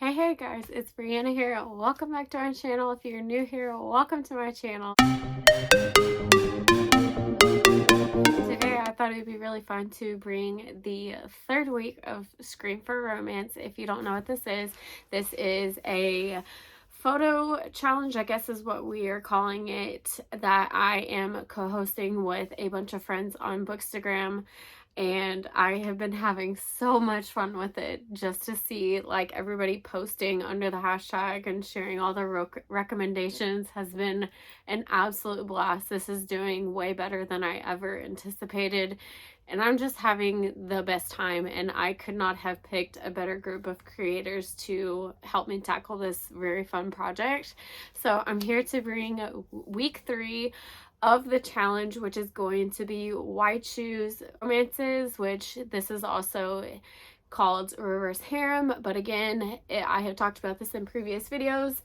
Hey guys, it's Brianna here. Welcome back to our channel. If you're new here, welcome to my channel. Today I thought it'd be really fun to bring the third week of Scream for Romance. If you don't know what this is a photo challenge, I guess is what we are calling it, that I am co-hosting with a bunch of friends on Bookstagram. And I have been having so much fun with it, just to see like everybody posting under the hashtag and sharing all the recommendations has been an absolute blast. This is doing way better than I ever anticipated, and I'm just having the best time, and I could not have picked a better group of creators to help me tackle this very fun project. So I'm here to bring week 3 of the challenge, which is going to be Why Choose Romances, which this is also called Reverse Harem. But again, I have talked about this in previous videos.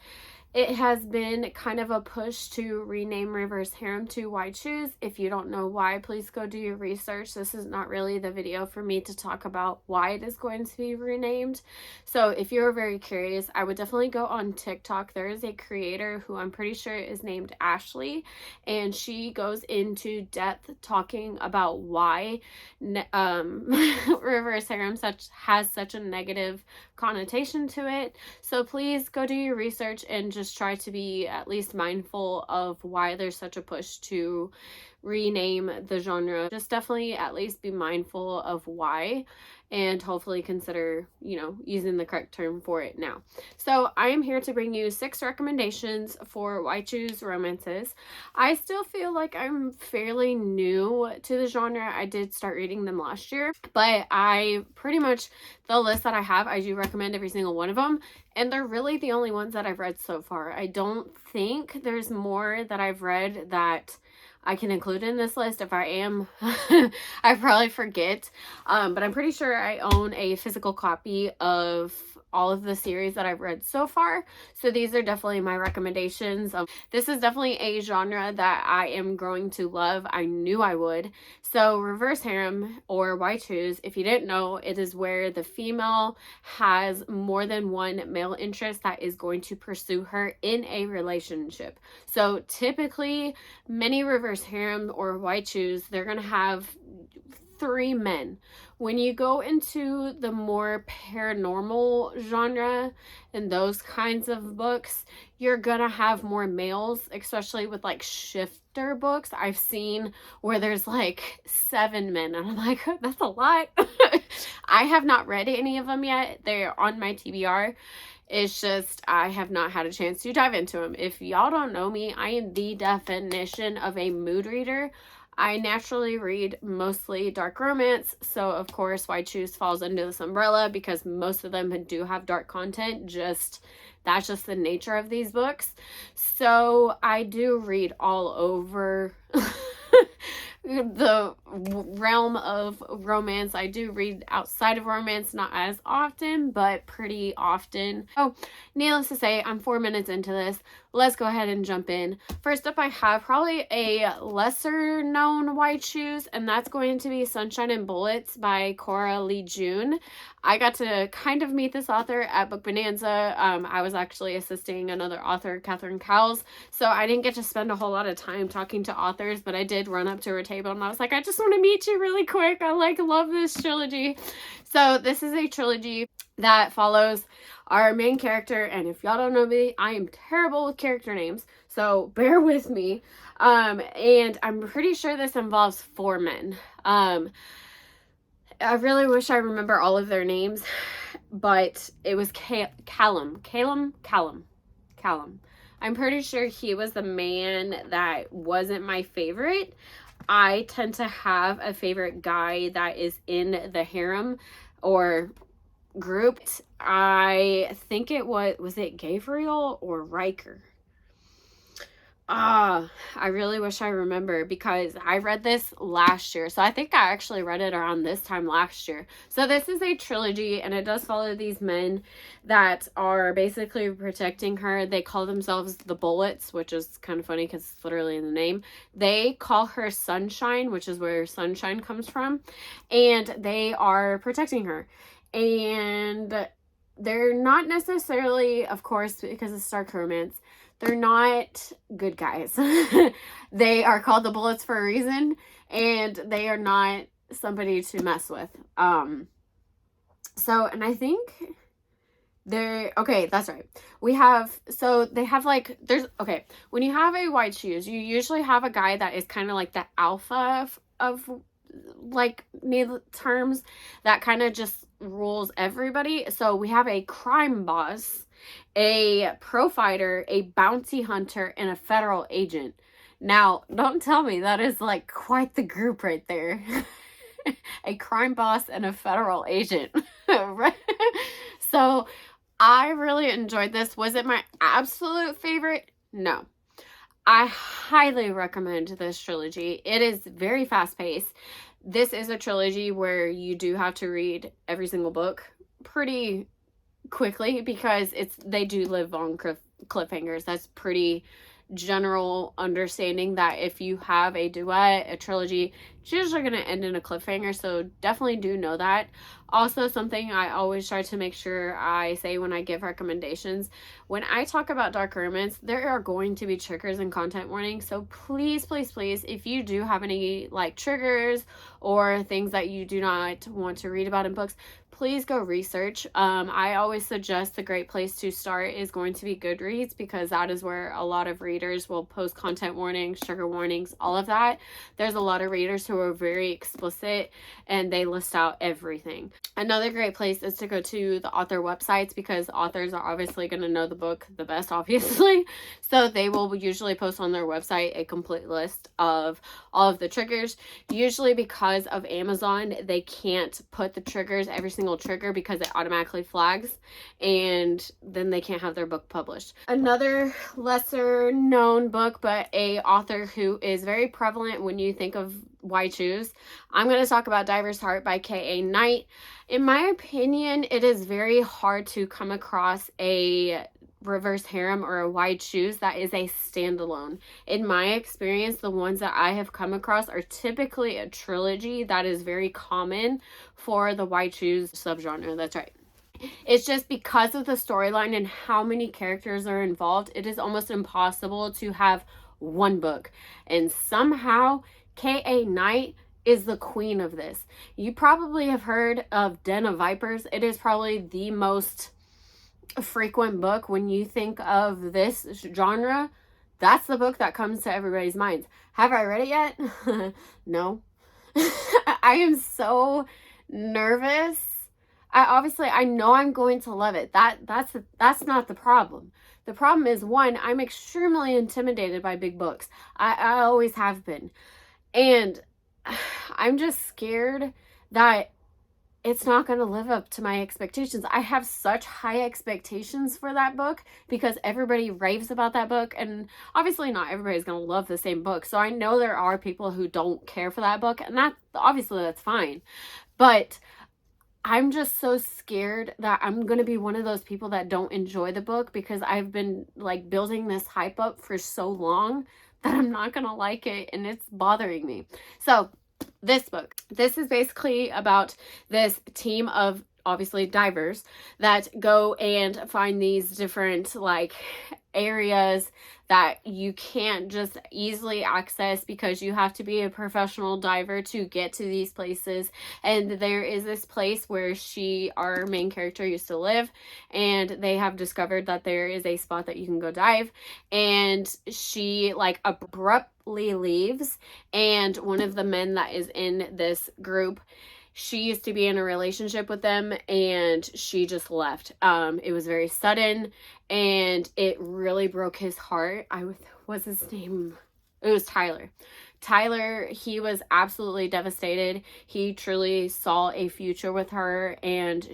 It has been kind of a push to rename Reverse Harem to Why Choose. If you don't know why, please go do your research. This is not really the video for me to talk about why it is going to be renamed. So if you're very curious, I would definitely go on TikTok. There is a creator who I'm pretty sure is named Ashley, and she goes into depth talking about why Reverse Harem has such a negative connotation to it. So please go do your research and just try to be at least mindful of why there's such a push to rename the genre. Just definitely at least be mindful of why, and hopefully consider, using the correct term for it now. So I am here to bring you 6 recommendations for Why Choose Romances. I still feel like I'm fairly new to the genre. I did start reading them last year, but the list that I have, I do recommend every single one of them, and they're really the only ones that I've read so far. I don't think there's more that I've read that I can include in this list. If I am, I probably forget. But I'm pretty sure I own a physical copy of all of the series that I've read so far. So these are definitely my recommendations. This is definitely a genre that I am growing to love. I knew I would. So Reverse Harem, or Why Choose, if you didn't know, it is where the female has more than one male interest that is going to pursue her in a relationship. So typically, many Reverse Harem or Why Choose, they're going to have 3 men. When you go into the more paranormal genre and those kinds of books, you're gonna have more males, especially with like shifter books. I've seen where there's like 7 men, and I'm like, that's a lot. I have not read any of them yet. They're on my TBR. It's just I have not had a chance to dive into them. If y'all don't know me, I am the definition of a mood reader. I naturally read mostly dark romance, so of course Why Choose falls under this umbrella because most of them do have dark content. That's just the nature of these books. So I do read all over the realm of romance. I do read outside of romance, not as often, but pretty often. Oh, needless to say, I'm 4 minutes into this. Let's go ahead and jump in. First up, I have probably a lesser known Why Choose, and that's going to be Sunshine and Bullets by Cora Lee June. I got to kind of meet this author at Book Bonanza. I was actually assisting another author, Catherine Cowles, so I didn't get to spend a whole lot of time talking to authors, but I did run up to her table and I was like, I just want to meet you really quick. I love this trilogy. So this is a trilogy that follows our main character, and if y'all don't know me, I am terrible with character names, so bear with me. And I'm pretty sure this involves 4 men. I really wish I remember all of their names, but it was Callum. I'm pretty sure he was the man that wasn't my favorite. I tend to have a favorite guy that is in the harem or group. I think it was it Gabriel or Riker? I really wish I remember because I read this last year. So I think I actually read it around this time last year. So this is a trilogy, and it does follow these men that are basically protecting her. They call themselves the Bullets, which is kind of funny because it's literally in the name. They call her Sunshine, which is where sunshine comes from, and they are protecting her. And they're not necessarily, of course, because it's dark romance, they're not good guys. They are called the Bullets for a reason, and they are not somebody to mess with. So, and I think they're, okay, that's right. We have, so they have like, there's, okay, when you have a white shoes, you usually have a guy that is kind of like the alpha of like male terms, that kind of just rules everybody. So we have a crime boss, a pro fighter, a bounty hunter, and a federal agent. Now, don't tell me that is like quite the group right there. A crime boss and a federal agent. Right? So I really enjoyed this. Was it my absolute favorite? No. I highly recommend this trilogy. It is very fast paced. This is a trilogy where you do have to read every single book pretty quickly because they do live on cliffhangers. That's pretty general understanding that if you have a duet, a trilogy, it's usually going to end in a cliffhanger, so definitely do know that. Also, something I always try to make sure I say when I give recommendations, when I talk about dark romance, there are going to be triggers and content warnings, so please, please, please, if you do have any like triggers or things that you do not want to read about in books, please go research. I always suggest the great place to start is going to be Goodreads, because that is where a lot of readers will post content warnings, trigger warnings, all of that. There's a lot of readers who are very explicit and they list out everything. Another great place is to go to the author websites, because authors are obviously going to know the book the best, obviously. So they will usually post on their website a complete list of all of the triggers. Usually because of Amazon, they can't put the triggers, every single trigger, because it automatically flags, and then they can't have their book published. Another lesser known book, but a author who is very prevalent when you think of why choose, I'm going to talk about Diver's Heart by K.A. Knight. In my opinion, it is very hard to come across a reverse harem or a wide shoes that is a standalone. In my experience, the ones that I have come across are typically a trilogy. That is very common for the wide shoes subgenre. That's right. It's just because of the storyline and how many characters are involved, it is almost impossible to have one book. And somehow K.A. Knight is the queen of this. You probably have heard of Den of Vipers. It is probably the most frequent book when you think of this genre. That's the book that comes to everybody's minds. Have I read it yet? No. I am so nervous. I know I'm going to love it. That's not the problem. The problem is, one, I'm extremely intimidated by big books. I always have been. And I'm just scared that it's not going to live up to my expectations. I have such high expectations for that book because everybody raves about that book, and obviously not everybody's going to love the same book. So I know there are people who don't care for that book, and that's fine. But I'm just so scared that I'm going to be one of those people that don't enjoy the book because I've been like building this hype up for so long that I'm not going to like it, and it's bothering me. So this book, this is basically about this team of obviously divers that go and find these different like areas that you can't just easily access because you have to be a professional diver to get to these places. And there is this place where our main character, used to live, and they have discovered that there is a spot that you can go dive, and she like abruptly leaves, and one of the men that is in this group, she used to be in a relationship with them and she just left. It was very sudden and it really broke his heart. What's his name? It was Tyler. Tyler, he was absolutely devastated. He truly saw a future with her, and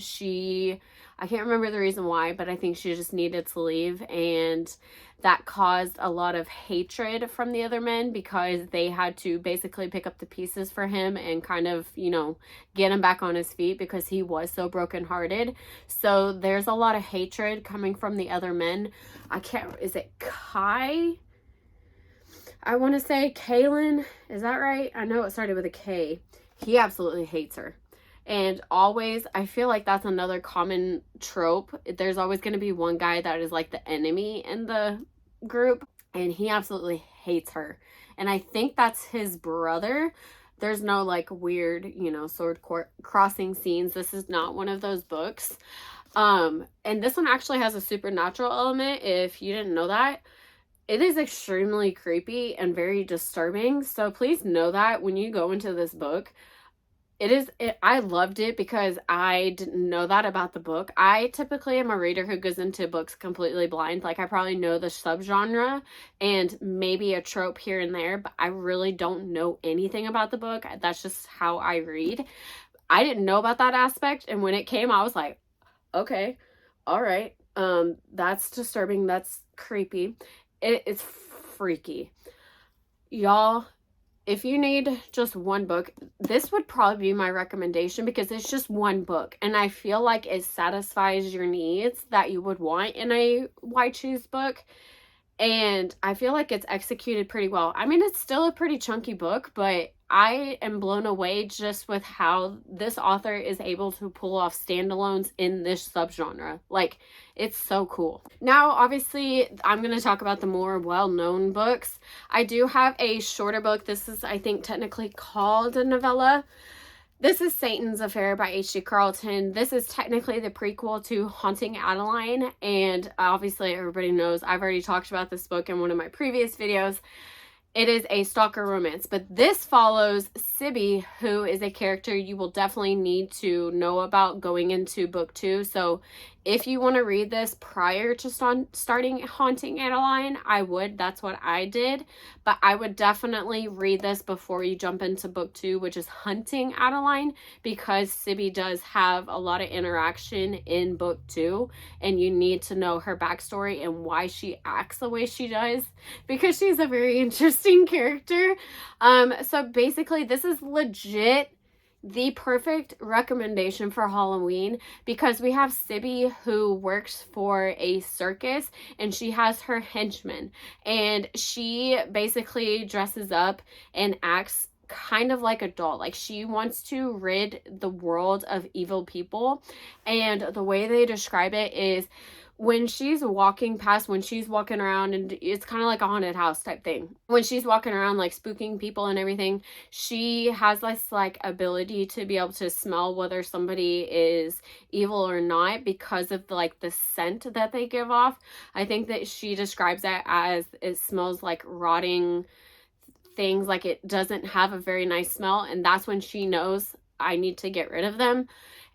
I can't remember the reason why, but I think she just needed to leave, and that caused a lot of hatred from the other men because they had to basically pick up the pieces for him and kind of, get him back on his feet because he was so brokenhearted. So there's a lot of hatred coming from the other men. Is it Kai? I want to say Kaylin. Is that right? I know it started with a K. He absolutely hates her. And always, I feel like that's another common trope. There's always going to be one guy that is like the enemy in the group, and he absolutely hates her. And I think that's his brother. There's no like weird, sword crossing scenes. This is not one of those books. And this one actually has a supernatural element, if you didn't know that. It is extremely creepy and very disturbing. So please know that when you go into this book. I loved it because I didn't know that about the book. I typically am a reader who goes into books completely blind. Like, I probably know the subgenre and maybe a trope here and there, but I really don't know anything about the book. That's just how I read. I didn't know about that aspect, and when it came, I was like, okay, all right. That's disturbing. That's creepy. It's freaky. Y'all, if you need just one book, this would probably be my recommendation because it's just one book. And I feel like it satisfies your needs that you would want in a Why Choose book. And I feel like it's executed pretty well. I mean, it's still a pretty chunky book, but I am blown away just with how this author is able to pull off standalones in this subgenre. Like, it's so cool. Now, obviously, I'm going to talk about the more well-known books. I do have a shorter book. This is, I think, technically called a novella. This is Satan's Affair by H.G. Carlton. This is technically the prequel to Haunting Adeline, and obviously everybody knows I've already talked about this book in one of my previous videos. It is a stalker romance, but this follows Sibby, who is a character you will definitely need to know about going into book 2. So if you want to read this prior to starting Haunting Adeline, I would. That's what I did. But I would definitely read this before you jump into book 2, which is Hunting Adeline, because Sibby does have a lot of interaction in book 2, and you need to know her backstory and why she acts the way she does, because she's a very interesting character. So basically, this is legit the perfect recommendation for Halloween, because we have Sibby who works for a circus, and she has her henchmen, and she basically dresses up and acts kind of like a doll. Like, she wants to rid the world of evil people, and the way they describe it is when she's walking around, and it's kind of like a haunted house type thing. When she's walking around like spooking people and everything, she has this like ability to be able to smell whether somebody is evil or not because of like the scent that they give off. I think that she describes that as it smells like rotting things, like it doesn't have a very nice smell, and that's when she knows I need to get rid of them.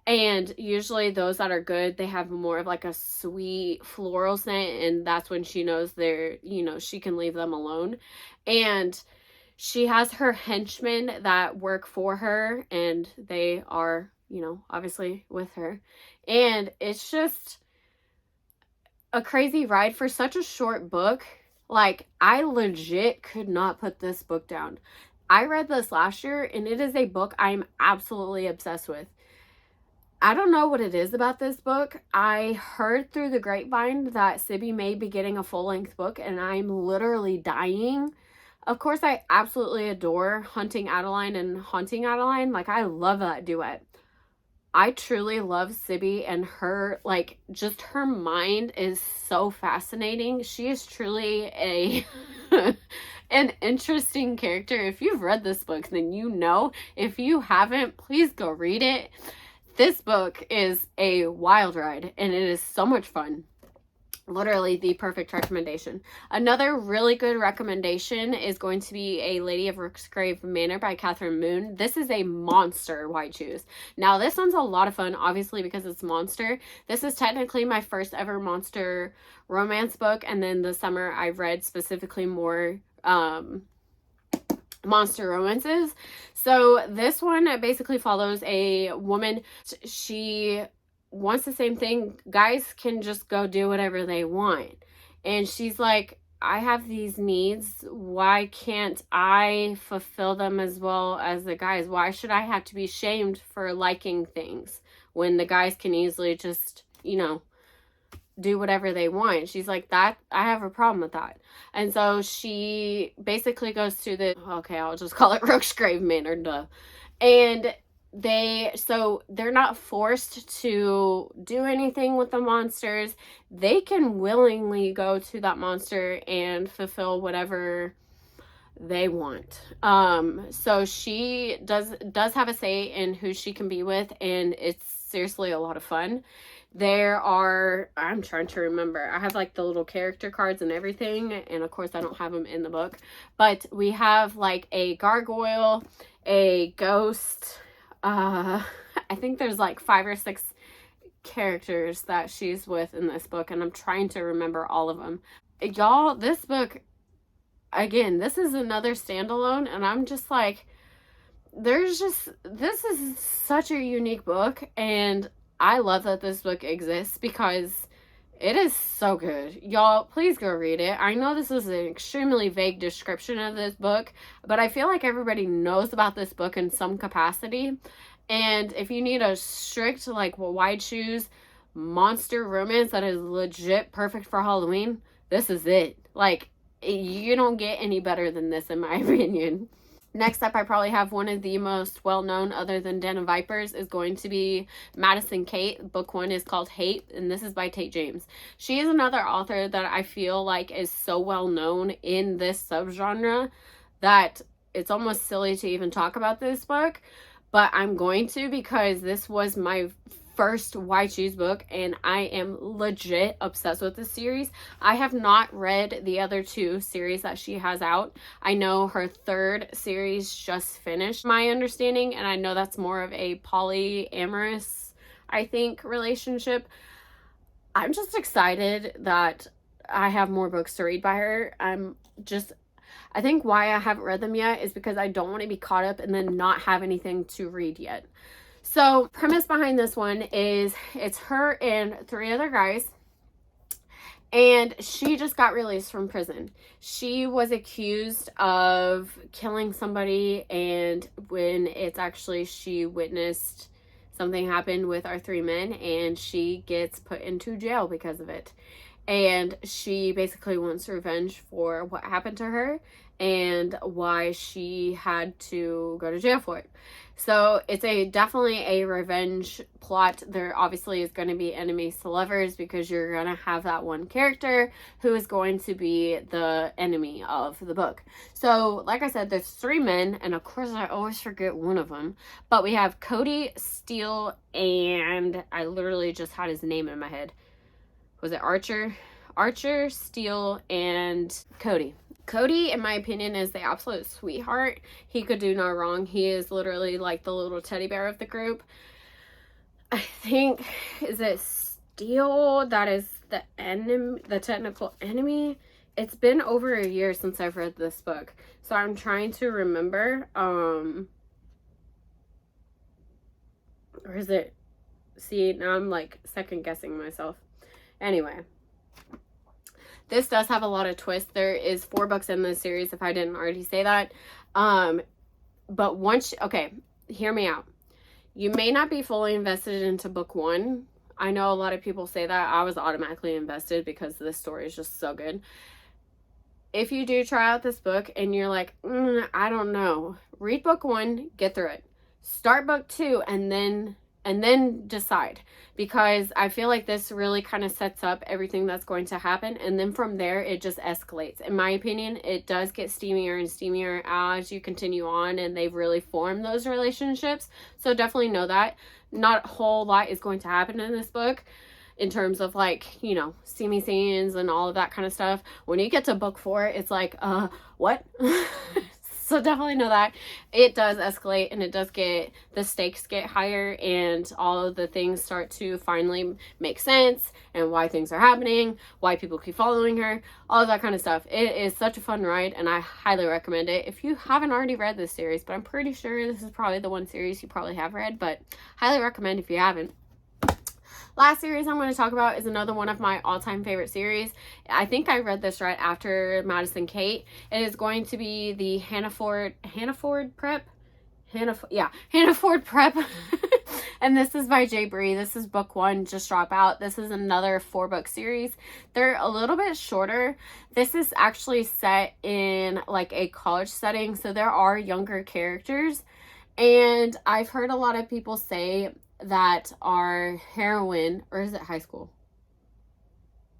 And usually those that are good, they have more of like a sweet floral scent, and that's when she knows they're, she can leave them alone. And she has her henchmen that work for her, and they are, obviously with her. And it's just a crazy ride for such a short book. Like, I legit could not put this book down. I read this last year, and it is a book I'm absolutely obsessed with. I don't know what it is about this book. I heard through the grapevine that Sibby may be getting a full-length book, and I'm literally dying. Of course, I absolutely adore Hunting Adeline and Haunting Adeline. Like, I love that duet. I truly love Sibby, and her, like, just her mind is so fascinating. She is truly an interesting character. If you've read this book, then you know. If you haven't, please go read it. This book is a wild ride, and it is so much fun. Literally the perfect recommendation. Another really good recommendation is going to be A Lady of Rooksgrave Manor by Catherine Moon. This is a monster Why Choose. Now, this one's a lot of fun, obviously, because it's monster. This is technically my first ever monster romance book, and then this summer I read specifically more monster romances. So this one basically follows a woman. She wants the same thing. Guys can just go do whatever they want, and she's like, I have these needs. Why can't I fulfill them as well as the guys? Why should I have to be shamed for liking things when the guys can easily just, do whatever they want? She's like, that I have a problem with that. And so she basically goes to I'll just call it Rooksgrave Manor, duh. And they're not forced to do anything with the monsters. They can willingly go to that monster and fulfill whatever they want. So she does have a say in who she can be with, and it's seriously a lot of fun. I'm trying to remember, I have like the little character cards and everything, and of course I don't have them in the book, but we have like a gargoyle, a ghost, I think there's like 5 or 6 characters that she's with in this book, and I'm trying to remember all of them. Y'all, this book, again, this is another standalone, and I'm just like, this is such a unique book, and I love that this book exists because it is so good. Y'all, please go read it. I know this is an extremely vague description of this book, but I feel like everybody knows about this book in some capacity. And if you need a strict, like, wide shoes monster romance that is legit perfect for Halloween, this is it. Like, you don't get any better than this, in my opinion. Next up, I probably have one of the most well-known, other than Den of Vipers, is going to be Madison Kate. Book 1 is called Hate, and this is by Tate James. She is another author that I feel like is so well-known in this subgenre that it's almost silly to even talk about this book, but I'm going to, because this was my first Why Choose book, and I am legit obsessed with this series. I have not read the other 2 series that she has out. I know her 3rd series just finished, my understanding, and I know that's more of a polyamorous, I think, relationship. I'm just excited that I have more books to read by her. I think why I haven't read them yet is because I don't want to be caught up and then not have anything to read yet. So, premise behind this one is it's her and 3 other guys, and she just got released from prison. She was accused of killing somebody, and when it's actually she witnessed something happen with our 3 men, and she gets put into jail because of it. And she basically wants revenge for what happened to her and why she had to go to jail for it. So it's definitely a revenge plot. There obviously is going to be enemies to lovers, because you're going to have that one character who is going to be the enemy of the book. So like I said, there's 3 men, and of course I always forget one of them, but we have Cody, Steele, and I literally just had his name in my head. Was it Archer, Steele, and Cody. Cody, in my opinion, is the absolute sweetheart. He could do no wrong. He is literally like the little teddy bear of the group. I think, is it Steele that is the enemy, the technical enemy? It's been over a year since I've read this book, so I'm trying to remember. Or is it? See, now I'm like second guessing myself. Anyway, this does have a lot of twists. There is 4 books in this series, if I didn't already say that. But okay, hear me out. You may not be fully invested into book 1. I know a lot of people say that. I was automatically invested because this story is just so good. If you do try out this book and you're like, I don't know, read book 1, get through it. Start book 2, and then decide, because I feel like this really kind of sets up everything that's going to happen, and then from there it just escalates. In my opinion, it does get steamier and steamier as you continue on, and they've really formed those relationships. So definitely know that not a whole lot is going to happen in this book in terms of, like, you know, steamy scenes and all of that kind of stuff. When you get to book 4, it's like, what? So definitely know that it does escalate, and it does the stakes get higher, and all of the things start to finally make sense, and why things are happening, why people keep following her, all of that kind of stuff. It is such a fun ride, and I highly recommend it if you haven't already read this series, but I'm pretty sure this is probably the one series you probably have read, but highly recommend if you haven't. Last series I'm going to talk about is another one of my all-time favorite series. I think I read this right after Madison Kate. It is going to be the Hannaford Prep. Hannaford Prep. And this is by Jay Bree. This is book 1, Just Drop Out. This is another 4-book series. They're a little bit shorter. This is actually set in like a college setting, so there are younger characters. And I've heard a lot of people say that our heroine, or is it high school?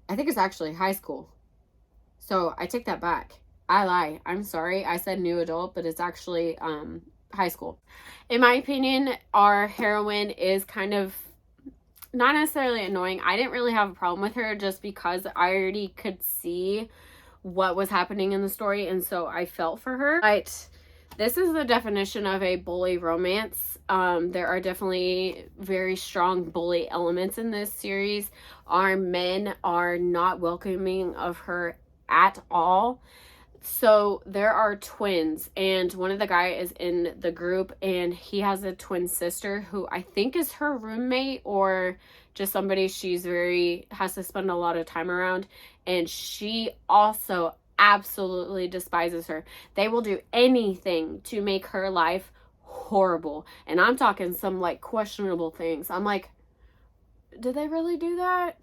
I think it's actually high school. So I take that back. I lie. I'm sorry. I said new adult, but it's actually high school. In my opinion, our heroine is kind of not necessarily annoying. I didn't really have a problem with her just because I already could see what was happening in the story, and so I felt for her. But this is the definition of a bully romance. There are definitely very strong bully elements in this series. Our men are not welcoming of her at all. So there are twins, and one of the guys is in the group, and he has a twin sister who I think is her roommate or just somebody she's has to spend a lot of time around, and she also absolutely despises her. They will do anything to make her life horrible, and I'm talking some like questionable things. I'm like, did they really do that?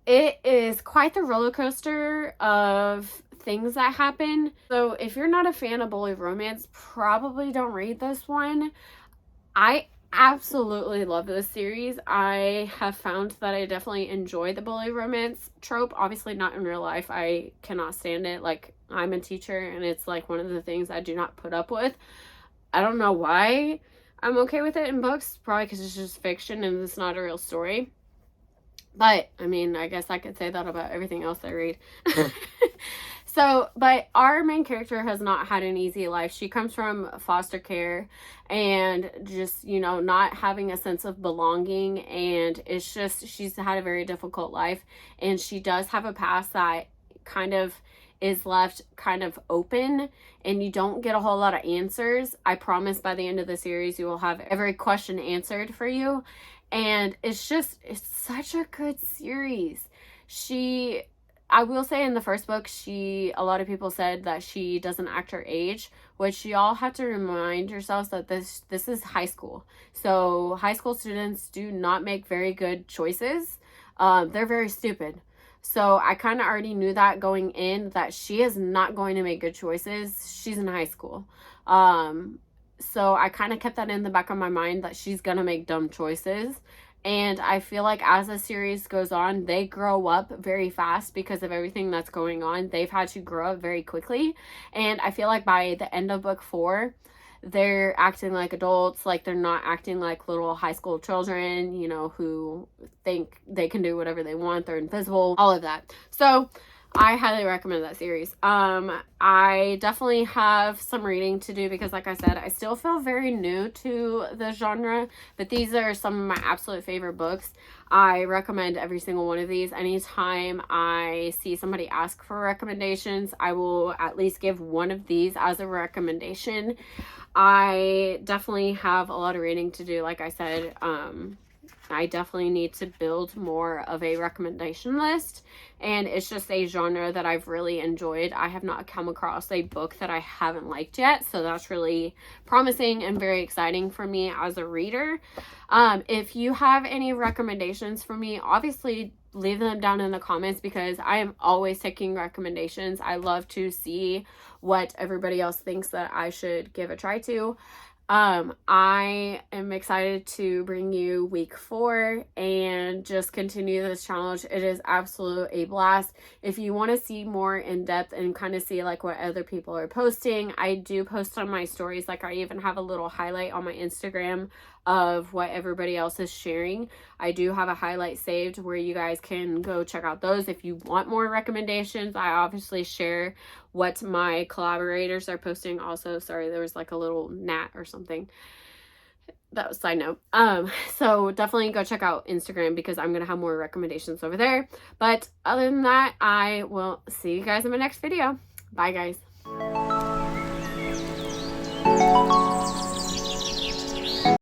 It is quite the roller coaster of things that happen. So if you're not a fan of bully romance, probably don't read this one. I absolutely love this series. I have found that I definitely enjoy the bully romance trope. Obviously not in real life. I cannot stand it. Like, I'm a teacher, and it's like one of the things I do not put up with. I don't know why I'm okay with it in books. Probably because it's just fiction and it's not a real story. But, I mean, I guess I could say that about everything else I read. So, but our main character has not had an easy life. She comes from foster care and just, you know, not having a sense of belonging. And it's just, she's had a very difficult life. And she does have a past that kind of is left kind of open, and you don't get a whole lot of answers. I promise by the end of the series, you will have every question answered for you. And it's such a good series. I will say in the first book, a lot of people said that she doesn't act her age, which y'all have to remind yourselves that this is high school. So high school students do not make very good choices. They're very stupid. So I kind of already knew that going in, that she is not going to make good choices. She's in high school. So I kind of kept that in the back of my mind, that she's going to make dumb choices. And I feel like as the series goes on, they grow up very fast because of everything that's going on. They've had to grow up very quickly. And I feel like by the end of book 4, they're acting like adults. Like, they're not acting like little high school children, you know, who think they can do whatever they want. They're invisible, all of that. So I highly recommend that series. I definitely have some reading to do because, like I said, I still feel very new to the genre, but these are some of my absolute favorite books. I recommend every single one of these. Anytime I see somebody ask for recommendations, I will at least give one of these as a recommendation. I definitely have a lot of reading to do, like I said. I definitely need to build more of a recommendation list, and it's just a genre that I've really enjoyed. I have not come across a book that I haven't liked yet, so that's really promising and very exciting for me as a reader. If you have any recommendations for me, obviously leave them down in the comments, because I am always taking recommendations. I love to see what everybody else thinks that I should give a try to. I am excited to bring you week 4 and just continue this challenge. It is absolute a blast. If you want to see more in depth and kind of see like what other people are posting, I do post on my stories. Like, I even have a little highlight on my Instagram of what everybody else is sharing. I do have a highlight saved where you guys can go check out those. If you want more recommendations, I obviously share what my collaborators are posting also. Sorry, there was like a little gnat or something. That was a side note. So definitely go check out Instagram, because I'm gonna have more recommendations over there. But other than that, I will see you guys in my next video. Bye, guys.